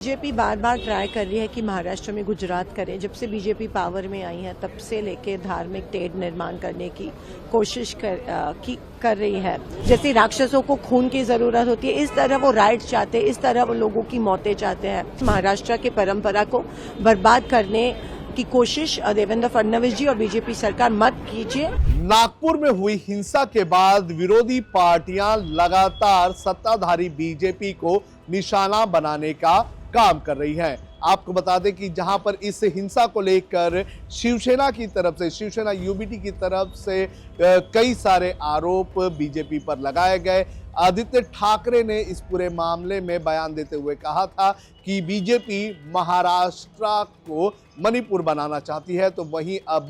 BJP बार बार try कर रही है कि महाराष्ट्र में गुजरात करे। जब से बीजेपी पावर में आई है तब से लेके धार्मिक तेढ़ निर्माण करने की कोशिश कर रही है। जैसे राक्षसों को खून की जरूरत होती है, इस तरह वो राइट्स चाहते हैं, इस तरह वो लोगों की मौतें चाहते हैं। महाराष्ट्र की परंपरा को बर्बाद करने की कोशिश देवेंद्र फडणवीस जी और बीजेपी सरकार मत कीजिए। नागपुर में हुई हिंसा के बाद विरोधी पार्टियां लगातार सत्ताधारी बीजेपी को निशाना बनाने का काम कर रही हैं। आपको बता दें कि जहां पर इस हिंसा को लेकर शिवसेना की तरफ से, शिवसेना यूबीटी की तरफ से कई सारे आरोप बीजेपी पर लगाए गए। आदित्य ठाकरे ने इस पूरे मामले में बयान देते हुए कहा था कि बीजेपी महाराष्ट्र को मणिपुर बनाना चाहती है, तो वहीं अब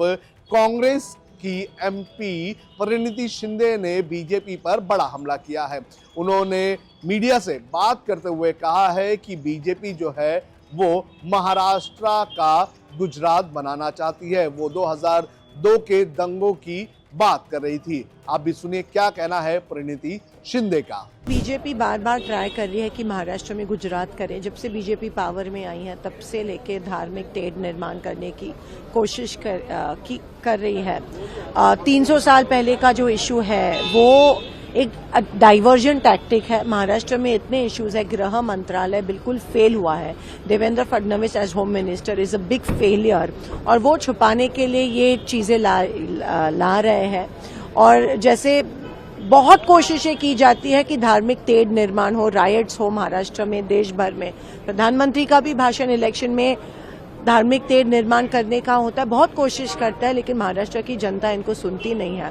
कांग्रेस की एमपी परिणीति शिंदे ने बीजेपी पर बड़ा हमला किया है। उन्होंने मीडिया से बात करते हुए कहा है कि बीजेपी जो है वो महाराष्ट्र का गुजरात बनाना चाहती है। वो 2002 के दंगों की बात कर रही थी। आप भी सुनिए क्या कहना है परिणीति शिंदे का। बीजेपी बार बार ट्राई कर रही है कि महाराष्ट्र में गुजरात करे। जब से बीजेपी पावर में आई है तब से लेके धार्मिक तेढ़ निर्माण करने की कोशिश कर रही है। 300 साल पहले का जो इशू है वो एक डाइवर्जन टैक्टिक है। महाराष्ट्र में इतने इश्यूज है, गृह मंत्रालय बिल्कुल फेल हुआ है। Devendra Fadnavis age home minister is a big failure, और वो छुपाने के लिए ये चीजें ला रहे हैं। और जैसे बहुत कोशिशें की जाती है कि धार्मिक तेढ़ निर्माण हो, रायट्स हो महाराष्ट्र में, देश भर में। प्रधानमंत्री का भी भाषण इलेक्शन में धार्मिक तेढ़ निर्माण करने का होता है, बहुत कोशिश करता है, लेकिन महाराष्ट्र की जनता इनको सुनती नहीं है।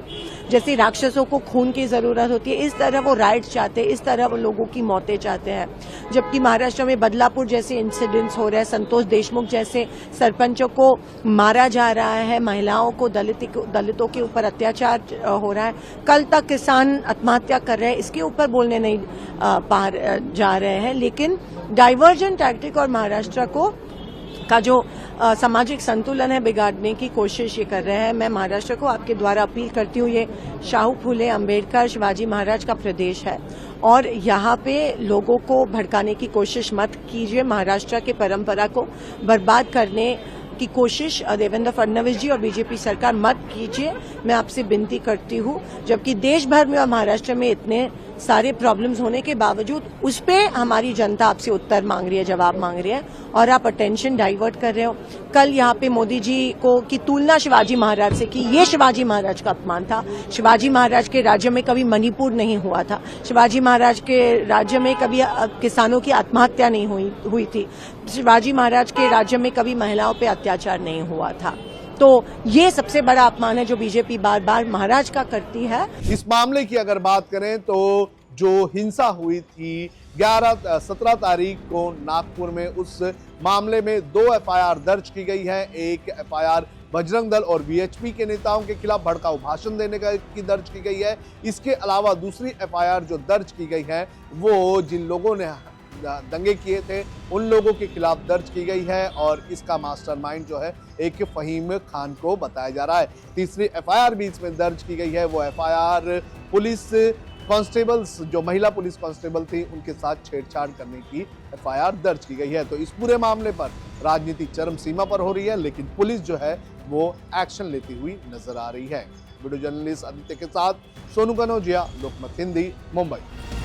जैसे राक्षसों को खून की जरूरत होती है, इस तरह वो राइट्स चाहते हैं, इस तरह वो लोगों की मौतें चाहते हैं। जबकि महाराष्ट्र में बदलापुर जैसे इंसिडेंट्स हो रहे हैं, संतोष देशमुख जैसे सरपंचों को मारा जा रहा है, महिलाओं को, दलितों के ऊपर अत्याचार हो रहा है। कल तक किसान आत्महत्या कर रहे हैं, इसके ऊपर बोलने नहीं जा रहे हैं। लेकिन डाइवर्जन टैक्टिक और महाराष्ट्र का जो सामाजिक संतुलन है बिगाड़ने की कोशिश ये कर रहे हैं। मैं महाराष्ट्र को आपके द्वारा अपील करती हूँ, ये शाहू फूले अंबेडकर शिवाजी महाराज का प्रदेश है और यहाँ पे लोगों को भड़काने की कोशिश मत कीजिए। महाराष्ट्र की परंपरा को बर्बाद करने की कोशिश देवेंद्र फडणवीस जी और बीजेपी सरकार मत कीजिए। मैं आपसे विनती करती हूँ, जबकि देश भर में और महाराष्ट्र में इतने सारे प्रॉब्लम्स होने के बावजूद उस पे हमारी जनता आपसे उत्तर मांग रही है, जवाब मांग रही है, और आप अटेंशन डाइवर्ट कर रहे हो। कल यहाँ पे मोदी जी की तुलना शिवाजी महाराज से की, ये शिवाजी महाराज का अपमान था। शिवाजी महाराज के राज्य में कभी मणिपुर नहीं हुआ था। शिवाजी महाराज के राज्य में कभी किसानों की आत्महत्या नहीं हुई थी। शिवाजी महाराज के राज्य में कभी महिलाओं पे अत्याचार नहीं हुआ था। तो ये सबसे बड़ा अपमान है जो बीजेपी बार बार महाराज का करती है। इस मामले की अगर बात करें तो जो हिंसा हुई थी 17 तारीख को नागपुर में, उस मामले में 2 एफआईआर दर्ज की गई है। एक एफआईआर बजरंग दल और वीएचपी के नेताओं के खिलाफ भड़काऊ भाषण देने की दर्ज की गई है। इसके अलावा दूसरी एफआईआर जो दर्ज की गई है वो जिन लोगों ने दंगे किए थे उन लोगों के खिलाफ दर्ज की गई है, और इसका मास्टरमाइंड जो है एक फहीम खान को बताया जा रहा है। तीसरी एफआईआर भी इसमें दर्ज की गई है। वो एफआईआर पुलिस कांस्टेबल्स, जो महिला पुलिस कांस्टेबल थी, उनके साथ छेड़छाड़ करने की एफआईआर दर्ज की गई है। तो इस पूरे मामले पर राजनीति चरम सीमा पर हो रही है, लेकिन पुलिस जो है वो एक्शन लेती हुई नजर आ रही है। वीडियो जर्नलिस्ट आदित्य के साथ सोनू कनौजिया, लोकमत हिंदी, मुंबई।